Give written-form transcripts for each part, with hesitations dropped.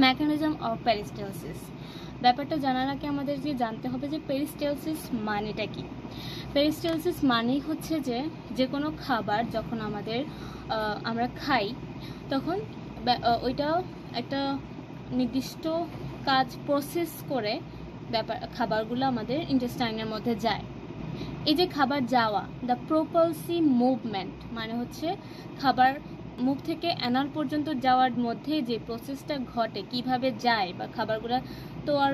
Mechanism of peristalsis. ব্যাপারটা জানার আগে আমাদের জানতে হবে যে পেরিস্টালসিস মানেটা কি। পেরিস্টালসিস মানেই হচ্ছে যে কোনো খাবার যখন আমরা খাই তখন ওইটা একটা নির্দিষ্ট কাজ প্রসেস করে খাবারগুলো আমাদের ইন্টেস্টাইনের মধ্যে যায়। এই যে খাবার যাওয়া, দ্য প্রোপালসিভ মুভমেন্ট মানে হচ্ছে খাবার মুখ থেকে অ্যানাল পর্যন্ত যাওয়ার মধ্যে যে প্রসেসটা ঘটে, কিভাবে যায়, বা খাবারগুলো তো আর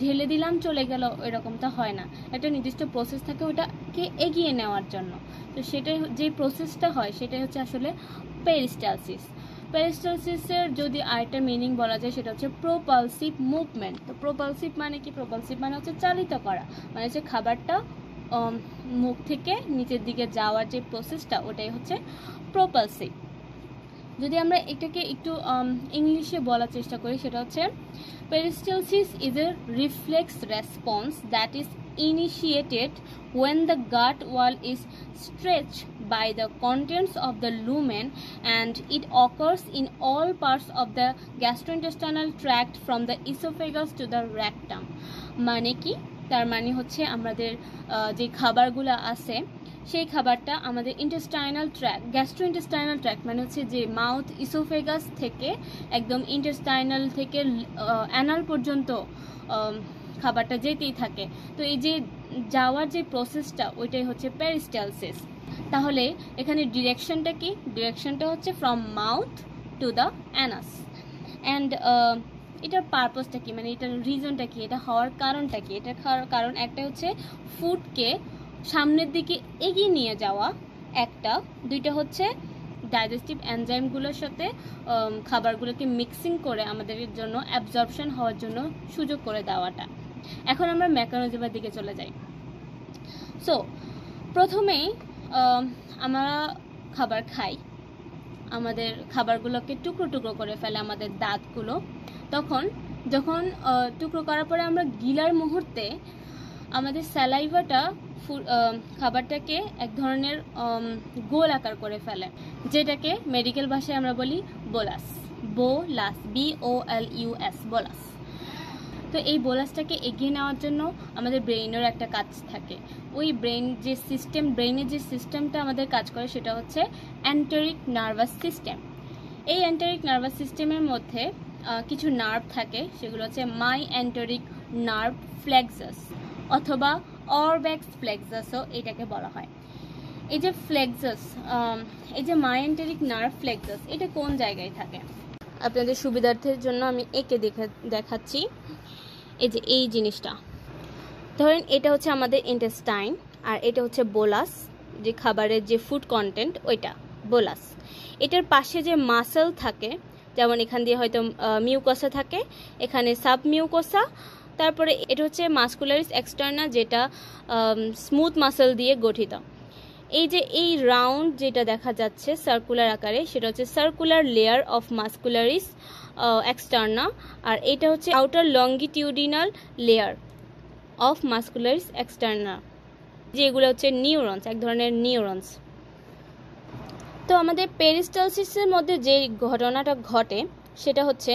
ঢেলে দিলাম চলে গেল এরকমটা হয় না, একটা নির্দিষ্ট প্রসেস থাকে ওটাকে এগিয়ে নেওয়ার জন্য। তো সেটাই যে প্রসেসটা হয় সেটাই হচ্ছে আসলে পেরিস্টালসিস। পেরিস্টালসিসের যদি আরেকটা মিনিং বলা যায় সেটা হচ্ছে প্রোপালসিভ মুভমেন্ট। তো প্রোপালসিভ মানে কি? প্রোপালসিভ মানে হচ্ছে চালিত করা, মানে হচ্ছে খাবারটা মুখ থেকে নিচের দিকে যাওয়ার যে প্রসেসটা ওটাই হচ্ছে প্রোপালসিভ। যদি আমরা এটাকে একটু ইংলিশে বলার চেষ্টা করি সেটা হচ্ছে peristalsis is a reflex response that is initiated when the gut wall is stretched by the contents of the lumen, and it occurs in all parts of the gastrointestinal tract from the esophagus to the rectum. মানে কি? তার মানে হচ্ছে আমাদের যে খাবারগুলো আছে সেই খাবারটা আমাদের ইন্টেস্টাইনাল ট্র্যাক্ট, গ্যাস্ট্রোইন্টেস্টাইনাল ট্র্যাক্ট মানে হচ্ছে যে মাউথ, ইসোফেগাস থেকে একদম ইন্টেস্টাইনাল থেকে অ্যানাল পর্যন্ত খাবারটা যেতেই থাকে। তো এই যে যাওয়ার যে প্রসেসটা ওইটাই হচ্ছে পেরিস্টালসিস। তাহলে এখানে ডিরেকশনটা কি? ডিরেকশনটা হচ্ছে from mouth to the Anas. And এটার পারপাসটা কি, মানে এটার রিজনটা কি, এটা হওয়ার কারণটা কি? এটা খাওয়ার কারণ একটা হচ্ছে ফুডকে সামনের দিকে এগিয়ে নিয়ে যাওয়া একটা, দুইটা হচ্ছে ডাইজেস্টিভ এনজাইমগুলোর সাথে খাবারগুলোকে মিক্সিং করে আমাদের জন্য অ্যাবজর্পশন হওয়ার জন্য সুযোগ করে দেওয়াটা। এখন আমরা মেকানিজমের দিকে চলে যাই। সো প্রথমেই আমরা খাবার খাই, আমাদের খাবারগুলোকে টুকরো টুকরো করে ফেলে আমাদের দাঁতগুলো। যখন টুকরো করার পরে আমরা গিলার মুহূর্তে আমাদের স্যালাইভাটা খাবারটাকে এক ধরনের গোল আকার করে ফেলে, যেটাকে মেডিকেল ভাষায় আমরা বলি বোলাস। Bolus, BOLUS, bolus. তো এই বোলাসটাকে এগিয়ে নেওয়ার জন্য আমাদের ব্রেইনের একটা কাজ থাকে। ওই ব্রেইনের যে সিস্টেমটা আমাদের কাজ করে সেটা হচ্ছে এন্টেরিক নার্ভাস সিস্টেম। এই এন্টেরিক নার্ভাস সিস্টেমের মধ্যে কিছু নার্ভ থাকে, সেগুলো হচ্ছে মাই এন্টেরিক নার্ভ ফ্লেক্সাস অথবা অরব্যাক্স ফ্লেক্সাসও এটাকে বলা হয়। এই যে ফ্লেক্সাস, এই যে মাই এন্টেরিক নার্ভ ফ্লেক্সাস, এটা কোন জায়গায় থাকে? আপনাদের সুবিধার্থের জন্য আমি একে দেখাচ্ছি। এই যে এই জিনিসটা ধরেন, এটা হচ্ছে আমাদের ইন্টেস্টাইন আর এটা হচ্ছে বোলাস, যে খাবারের যে ফুড কন্টেন্ট ওইটা বোলাস। এটার পাশে যে মাসল থাকে, যেমন এখান দিয়ে হয়তো মিউকোসা থাকে, এখানে সাব মিউকোসা, তারপরে এটা হচ্ছে মাসকুলারিস এক্সটার্না, যেটা স্মুথ মাসল দিয়ে গঠিত। এই যে এই রাউন্ড যেটা দেখা যাচ্ছে সার্কুলার আকারে, সেটা হচ্ছে circular layer of muscularis externa, আর এটা হচ্ছে outer longitudinal layer of muscularis externa, যেগুলো হচ্ছে নিউরনস, এক ধরনের নিউরনস। তো আমাদের পেরিস্টালসিসের মধ্যে যে ঘটনাটা ঘটে সেটা হচ্ছে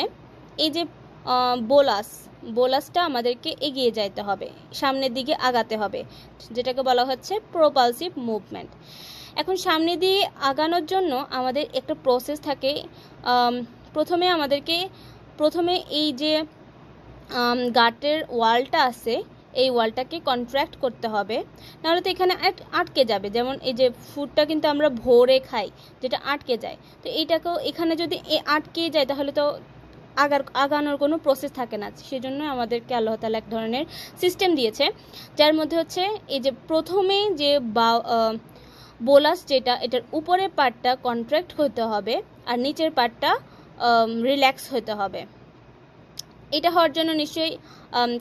এই যে বোলাসটা আমাদেরকে এগিয়ে যাইতে হবে, সামনের দিকে আগাতে হবে, যেটাকে বলা হচ্ছে প্রোপালসিভ মুভমেন্ট। এখন সামনে দিয়ে আগানোর জন্য আমাদের একটা প্রসেস থাকে। প্রথমে এই যে গাটের ওয়ালটা আছে এই ওয়ালটাকে কন্ট্রাক্ট করতে হবে, নাহলে তো এখানে আটকে যাবে। যেমন এই যে ফুডটা কিন্তু আমরা ভরে খাই, যেটা আটকে যায়, তো এইটাকেও এখানে যদি আটকে যায় তাহলে তো আগানোর কোনো প্রসেস থাকে না। সেজন্য আমাদেরকে আল্লাহ তাআলা এক ধরনের সিস্টেম দিয়েছে, যার মধ্যে হচ্ছে এই যে প্রথমে যে বোলাস, যেটা এটার উপরের পার্টটা কন্ট্রাক্ট হতে হবে আর নিচের পার্টটা রিল্যাক্স হতে হবে। এটা হওয়ার জন্য নিশ্চয়ই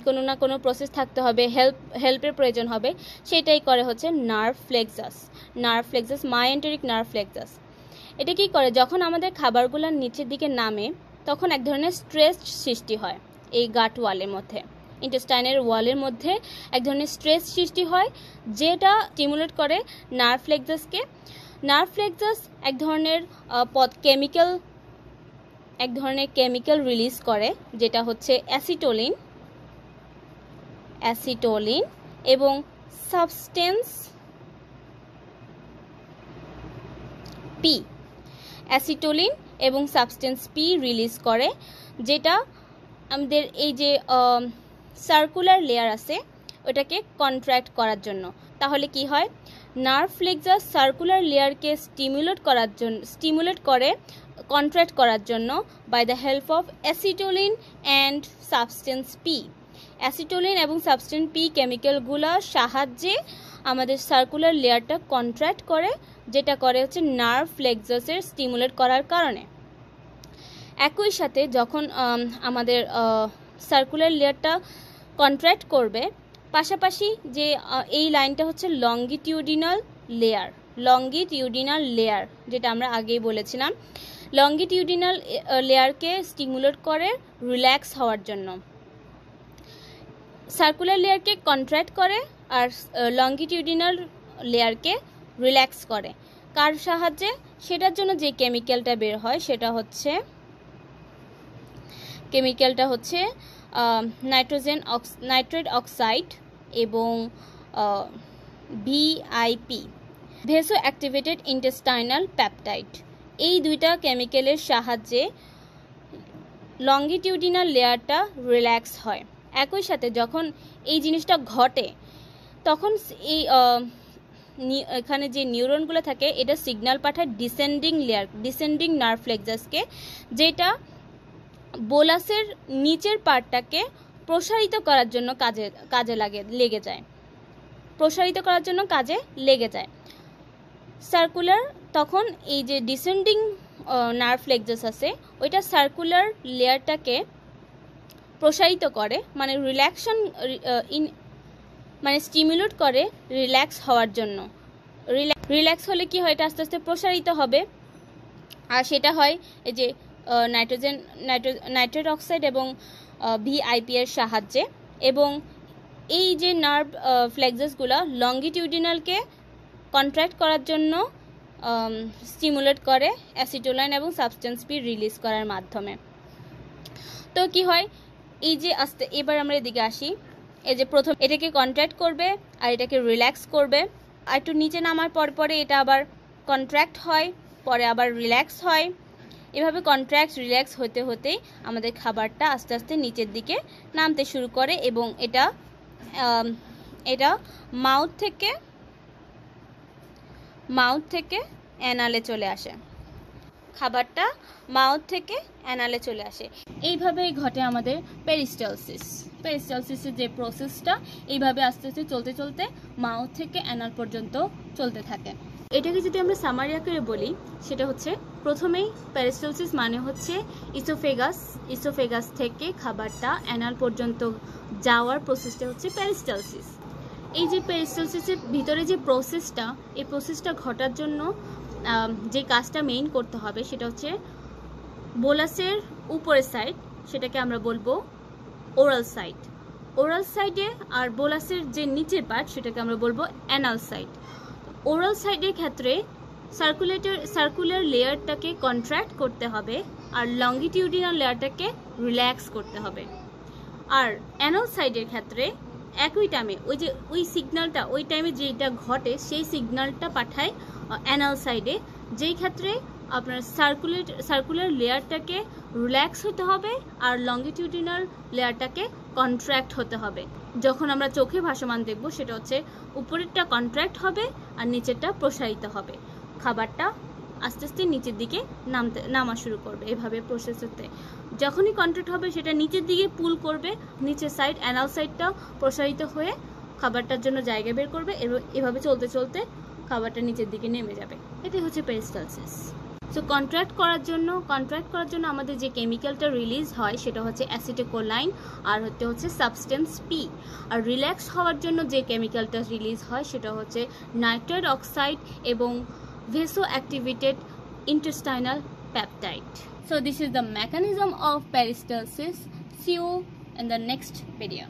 কোনো না কোনো প্রসেস থাকতে হবে, হেল্পের প্রয়োজন হবে। সেটাই করে হচ্ছে নার্ভ ফ্লেক্সাস, মাই এন্টেরিক নার্ভ ফ্লেক্সাস। এটা কি করে? যখন আমাদের খাবারগুলো নিচের দিকে নামে তখন এক ধরনের স্ট্রেস সৃষ্টি হয় এই গাট ওয়ালের মধ্যে, ইন্টেস্টাইনের ওয়ালের মধ্যে এক ধরনের স্ট্রেস সৃষ্টি হয়, যেটা স্টিমুলেট করে নার্ভ ফ্লেক্সাসকে। নার্ভ ফ্লেক্সাস এক ধরনের কেমিক্যাল এক ধরনের কেমিক্যাল রিলিজ করে যেটা হচ্ছে অ্যাসিটোলিন এবং সাবস্টেন্স পি। অ্যাসিটোলিন এবং সাবস্টেন্স পি রিলিজ করে, যেটা আমাদের এই যে সার্কুলার লেয়ার আছে ওটাকে কন্ট্রাক্ট করার জন্য। তাহলে কি হয়, নার্ভ ফ্লেক্সাস সার্কুলার লেয়ারকে স্টিমুলেট করে কন্ট্রাক্ট করার জন্য by the help of acetylcholine and substance P. Acetylcholine এবং সাবস্টেন্স পি কেমিক্যালগুলোর সাহায্যে আমাদের সার্কুলার লেয়ারটা কন্ট্রাক্ট করে, যেটা করে হচ্ছে নার্ভ ফ্লেক্সাসের স্টিমুলেট করার কারণে। একই সাথে যখন আমাদের সার্কুলার লেয়ারটা কন্ট্রাক্ট করবে, পাশাপাশি যে এই লাইনটা হচ্ছে লংগিটিউডিনাল লেয়ার, যেটা আমরা আগেই বলেছিলাম। লংগিটিউডিনাল লেয়ারকে স্টিমুলেট করে রিল্যাক্স হওয়ার জন্য। সার্কুলার লেয়ারকে কন্ট্রাক্ট করে আর লংগিটিউডিনাল লেয়ারকে রিল্যাক্স করে। কার সাহায্যে? সেটার জন্য যে কেমিক্যালটা বের হয় সেটা হচ্ছে নাইট্রেট অক্সাইড এবং VIP, ভেসো অ্যাক্টিভেটেড ইন্টেস্টাইনাল পেপটাইড। এই দুইটা কেমিক্যালের সাহায্যে লংগিটিউডিনাল লেয়ারটা রিল্যাক্স হয়। একই সাথে যখন এই জিনিসটা ঘটে তখন এই এখানে যে নিউরনগুলো থাকে এটা সিগন্যাল পাঠায় ডিসেন্ডিং নার্ভ ফ্লেক্সাসকে, যেটা বোলাসের নিচের পার্টটাকে প্রসারিত করার জন্য কাজে লেগে যায়। সার্কুলার তখন এই যে ডিসেন্ডিং নার্ভ ফ্লেক্সাস আছে ওইটা সার্কুলার লেয়ারটাকে প্রসারিত করে, মানে স্টিমুলেট করে রিল্যাক্স হওয়ার জন্য। রিল্যাক্স হলে কি হয়, এটা আস্তে আস্তে প্রসারিত হবে, আর সেটা হয় এই যে নাইট্রেট অক্সাইড এবং VIP এর সাহায্যে। এবং এই যে নার্ভ ফ্লেক্সাসগুলো লংগিটিউডিনালকে কন্ট্রাক্ট করার জন্য স্টিমুলেট করে অ্যাসিটোলিন এবং সাবস্টেন্স পি রিলিজ করার মাধ্যমে। তো কি হয়, এই যে এবার আমরা এদিকে আসি, এই যে প্রথম এটাকে কন্ট্রাক্ট করবে আর এটাকে রিল্যাক্স করবে, আর একটু নিচে নামার পরে এটা আবার কন্ট্রাক্ট হয়, পরে আবার রিল্যাক্স হয়। এভাবে কন্ট্রাক্ট রিল্যাক্স হতে হতেই আমাদের খাবারটা আস্তে আস্তে নিচের দিকে নামতে শুরু করে এবং এটা মাউথ থেকে অ্যানালে চলে আসে। খাবারটা মাউথ থেকে অ্যানালে চলে আসে। এইভাবেই ঘটে আমাদের পেরিস্টালসিসের যে প্রসেসটা, এইভাবে আস্তে আস্তে চলতে চলতে মাউথ থেকে অ্যানাল পর্যন্ত চলতে থাকে। এটাকে যদি আমরা সামারি আকারে বলি, সেটা হচ্ছে প্রথমেই পেরিস্টালসিস মানে হচ্ছে ইসোফেগাস থেকে খাবারটা অ্যানাল পর্যন্ত যাওয়ার প্রসেসটা হচ্ছে পেরিস্টালসিস। এই যে পেরিস্টালসিসের ভিতরে যে প্রসেসটা, এই প্রসেসটা ঘটার জন্য যে কাজটা মেইন করতে হবে সেটা হচ্ছে বোলাসের উপরের সাইড, সেটাকে আমরা বলবো ওরাল সাইডে, আর বোলাসের যে নিচের পার্ট সেটাকে আমরা বলবো অ্যানাল সাইড। ওরাল সাইডের ক্ষেত্রে সার্কুলার লেয়ারটাকে কন্ট্রাক্ট করতে হবে আর লংগিটিউডিনাল লেয়ারটাকে রিল্যাক্স করতে হবে। আর অ্যানাল সাইডের ক্ষেত্রে একই টাইমে ওই সিগন্যালটা ওই টাইমে যেটা ঘটে সেই সিগন্যালটা পাঠায় অ্যানাল সাইডে, যেই ক্ষেত্রে আপনার সার্কুলার লেয়ারটাকে রিল্যাক্স হতে হবে আর লংগিটিউডিনাল লেয়ারটাকে কন্ট্রাক্ট হতে হবে। যখন আমরা চোখে ভাসমান দেখব সেটা হচ্ছে উপরেরটা কন্ট্রাক্ট হবে আর নিচেরটা প্রসারিত হবে। খাবারটা আস্তে আস্তে নিচের দিকে নামা শুরু করবে। এভাবে প্রসেস হতে যখনই কন্ট্রাক্ট হবে সেটা নিচের দিকে পুল করবে, নিচের সাইড অ্যানাল সাইডটা প্রসারিত হয়ে খাবারটার জন্য জায়গা বের করবে। এভাবে চলতে চলতে খাবারটা নিচের দিকে নেমে যাবে। এটাই হচ্ছে পেরিস্টালসিস। সো কন্ট্রাক্ট করার জন্য আমাদের যে কেমিক্যালটা রিলিজ হয় সেটা হচ্ছে অ্যাসিটিকোলাইন আর হচ্ছে সাবস্টেন্স পি। আর রিল্যাক্স হওয়ার জন্য যে কেমিক্যালটা রিলিজ হয় সেটা হচ্ছে নাইট্রেট অক্সাইড এবং vasoactivated intestinal peptide. So this is the mechanism of peristalsis. See you in the next video.